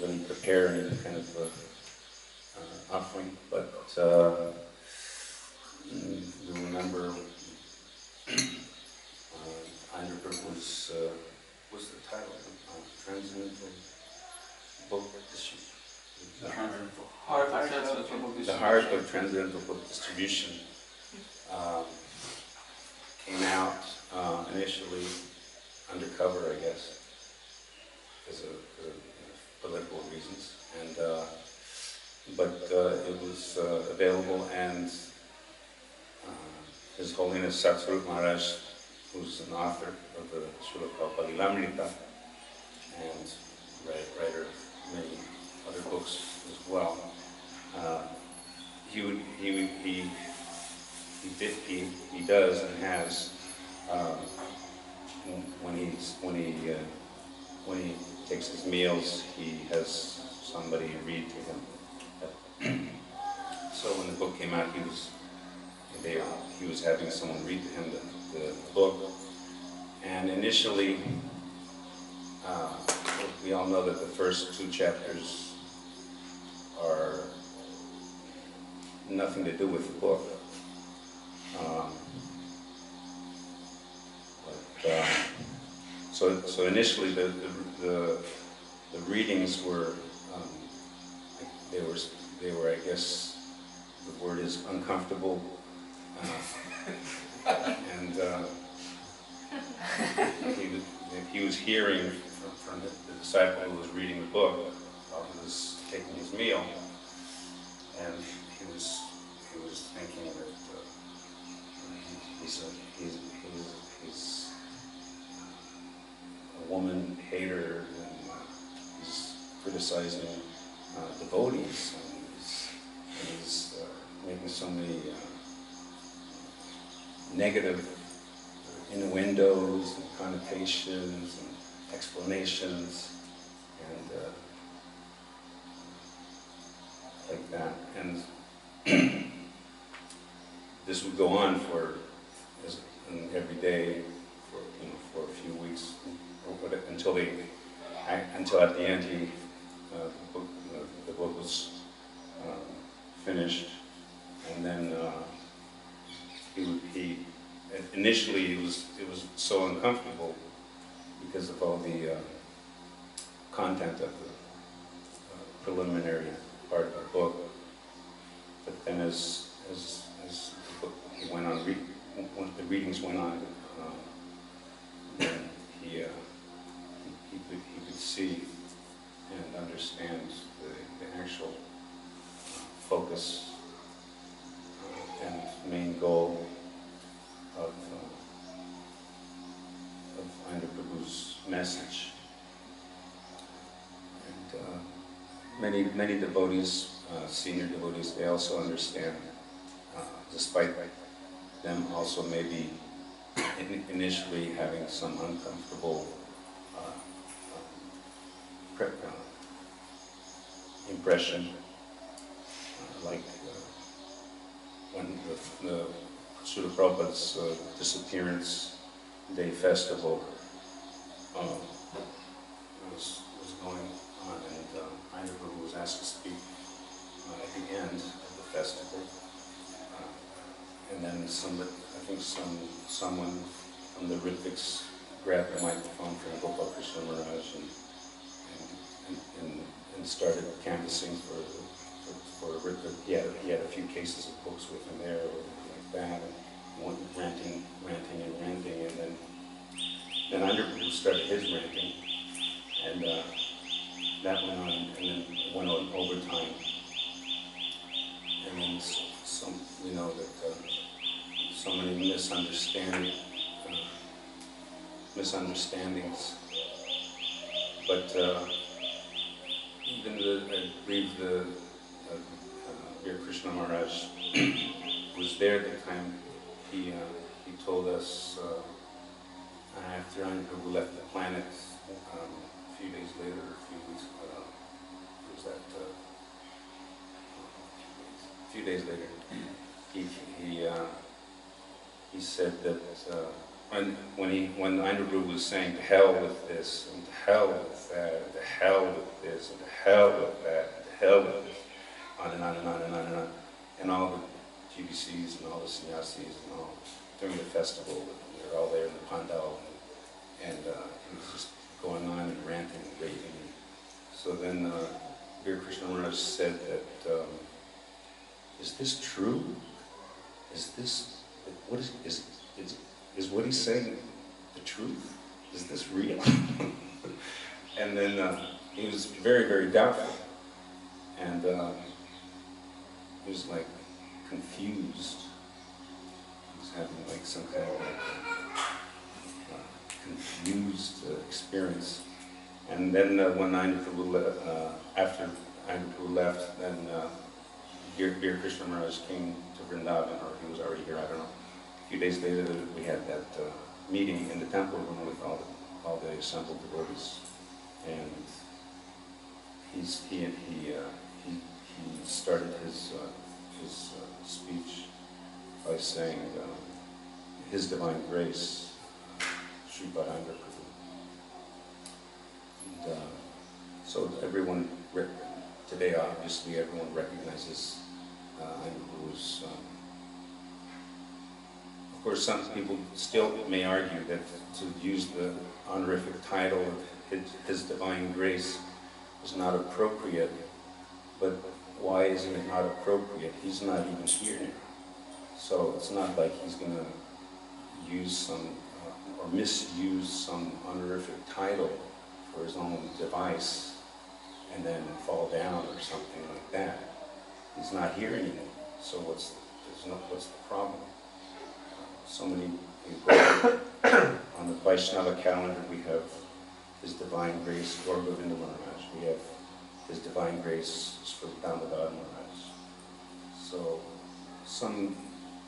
really prepare any kind of offering, but you remember Aindra Appearance, what's the title? Transcendental Book Distribution. The Heart of Transcendental Book Distribution came out initially undercover, I guess, because of political reasons, and but it was available, and His Holiness Satsvarup Maharaj, who's an author of the Srila Prabhupada Lilamrita and writer of many other books as well, he does and has when he takes his meals, he has somebody read to him. So when the book came out, he was having someone read to him the book, and initially we all know that the first 2 chapters are nothing to do with the book. So initially the readings were they were I guess the word is uncomfortable, and he was hearing from the disciple who was reading the book while he was taking his meal, and he was thinking that he's a woman hater, and he's criticizing devotees, and he's making so many negative innuendos and connotations and explanations and like that. And this would go on for every day for a few weeks, until at the end the book was finished, and then initially it was so uncomfortable because of all the content of the preliminary part of the book. But then as the book went on, the readings went on, then he could see and understand the actual focus and main goal of Aindra Prabhu's message. And many devotees, senior devotees, they also understand, despite them also maybe initially having some uncomfortable impression, like when the Srila Prabhupada's disappearance day festival was going on, and Aindra Prabhu was asked to speak at the end of the festival, and then someone from the Ritviks grabbed the microphone from Gopal Krishna Maharaj and started canvassing for Ritvik. He had a few cases of books with him there, or like that, and one ranting, and then Aindra Prabhu started his ranting, and that went on, and then went on over time, and then we know that so many misunderstandings, but even I believe the Krishna Maharaj was there at the time. He told us after Aindra Prabhu left the planet, a few days later, a few weeks, was that a few days later, he said that when Aindra was saying to hell with this, and to hell with that, and to hell with this, and to hell with that, and to hell with this, on and on and on and on and on, and all the GBCs and all the sannyasis and all, during the festival, they're all there in the pandal, and he was just going on and ranting and raving. So then Veer Krishna Maharaj said that, is this true? Is this, what is what he's saying the truth? Is this real? And then he was very, very doubtful. And he was like confused. He was having like some kind of like confused experience. And then when after Aindra left, then Veer Krishna Maharaj came to Vrindavan, or he was already here, I don't know. A few days later, we had that meeting in the temple room with all the assembled devotees, and he started his speech by saying, His Divine Grace, Sripad Aindra Prabhu. And so everyone, today obviously everyone recognizes Aindra Prabhu's. Of course, some people still may argue that to use the honorific title of His Divine Grace is not appropriate, but why isn't it not appropriate? He's not even here now. So it's not like he's going to use some, or misuse some honorific title for his own device and then fall down or something like that. He's not here anymore. So what's the problem? So many people, on the Vaishnava calendar we have His Divine Grace Gaur Govinda Maharaj. We have His Divine Grace for Damodar Maharaj. So some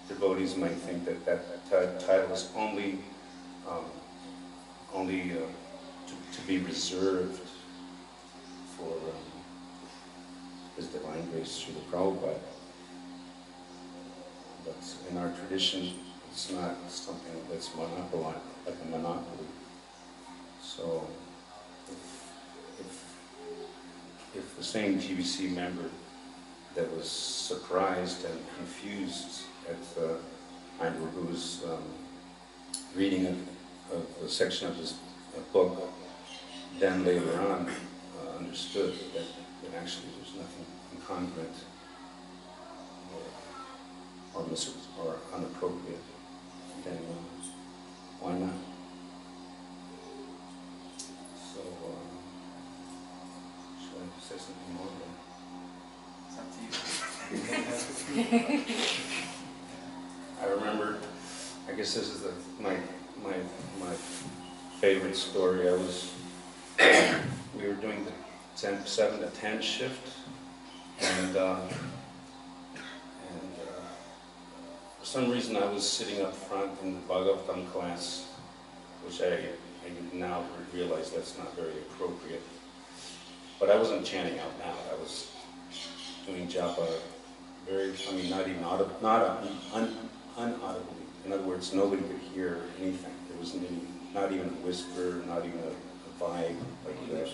devotees might think that that title is only to be reserved for His Divine Grace through the Prabhupada. But in our tradition, it's not something that's monopolized, like a monopoly. So if the same GBC member that was surprised and confused at Aindra Prabhu's reading of a section of his book, then later on understood that actually there's nothing incongruent or unappropriate, then why not? So, should I say something more? It's up to you. I remember, I guess this is my favorite story. We were doing the 7 to 10 shift, and for some reason I was sitting up front in the Bhagavatam class, which I now realize that's not very appropriate. But I wasn't chanting out loud. I was doing japa not even unaudibly. In other words, nobody could hear anything. There wasn't not even a whisper, not even a vibe like that.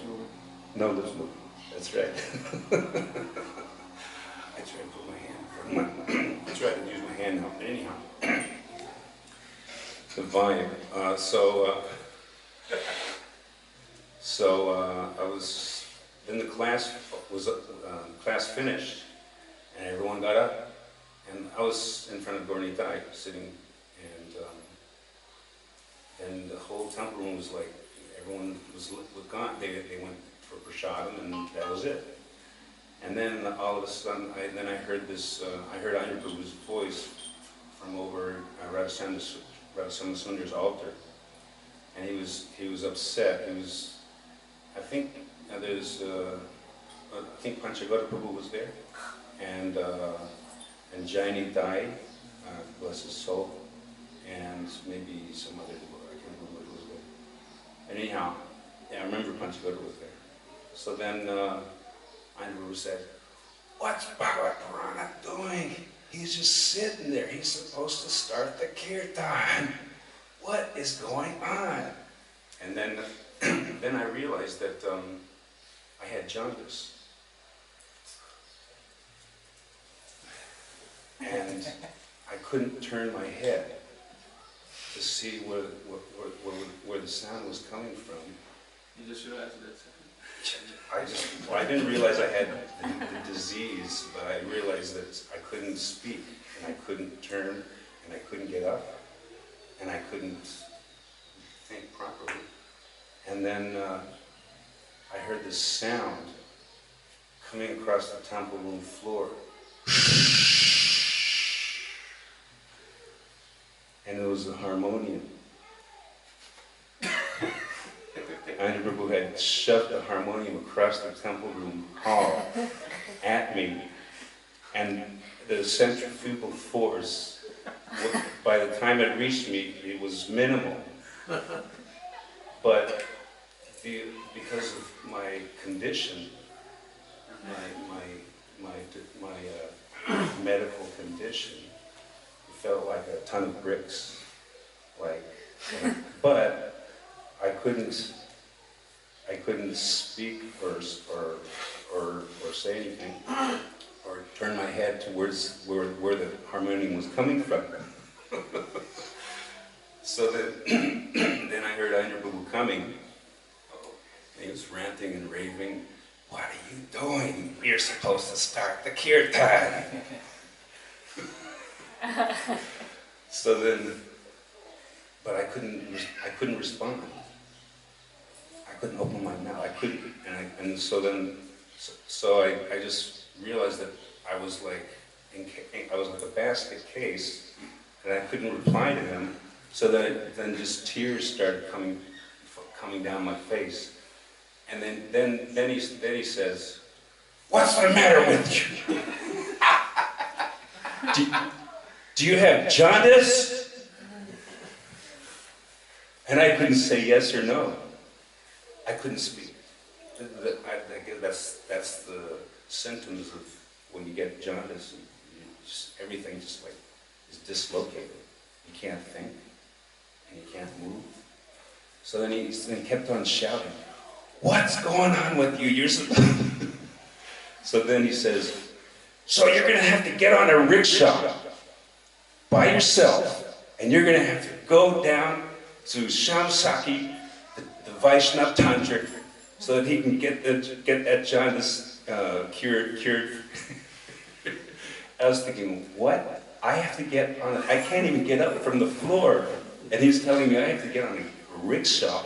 No lips moving. That's right. I tried to put my hand. I tried to use my hand now. But anyhow, the vibe. I was. Then the class class finished, and everyone got up, and I was in front of Gaur-Nitai sitting, and the whole temple room was like, everyone was gone. They went for prasadam, and that was it. And then all of a sudden, I heard Aindra Prabhu's voice from over Radhasama Sundar's altar, and he was upset. I think Panchagata Prabhu was there, and Jaini Tai, bless his soul, and maybe some other devotee, I can't remember who was there. And anyhow, yeah, I remember Panchagata was there. So then Aindra said, "What's Bhagavad Purana doing? He's just sitting there. He's supposed to start the kirtan." what is going on? And then, then I realized that I had jaundice. And I couldn't turn my head to see where the sound was coming from. You just should have answered that second. I didn't realize I had the disease, but I realized that I couldn't speak, and I couldn't turn, and I couldn't get up, and I couldn't think properly. And then I heard this sound coming across the temple room floor. And it was a harmonium. Aindra Prabhu had shoved the harmonium across the temple room hall at me, and the centrifugal force, by the time it reached me, it was minimal. But because of my condition, my medical condition, it felt like a ton of bricks. But I couldn't speak or say anything, or turn my head towards where the harmonium was coming from. So then I heard Aindra Prabhu coming. He was ranting and raving. What are you doing? We're supposed to start the kirtan. So then, but I couldn't respond. I couldn't open my mouth. I couldn't, and so then, I just realized that I was like a basket case, and I couldn't reply to him. So then just tears started coming down my face, and then he says, "What's the matter with you? Do you have jaundice?" And I couldn't say yes or no. I couldn't speak. That's the symptoms of when you get jaundice. Everything just like is dislocated. You can't think, and you can't move. So then he kept on shouting, "What's going on with you? You're so..." So then he says, "So you're going to have to get on a rickshaw by yourself, and you're going to have to go down to Shamsaki, the Vaishnav Tantric, so that he can get that jaundice cured." I was thinking, what? I have to get on I can't even get up from the floor. And he's telling me I have to get on a rickshaw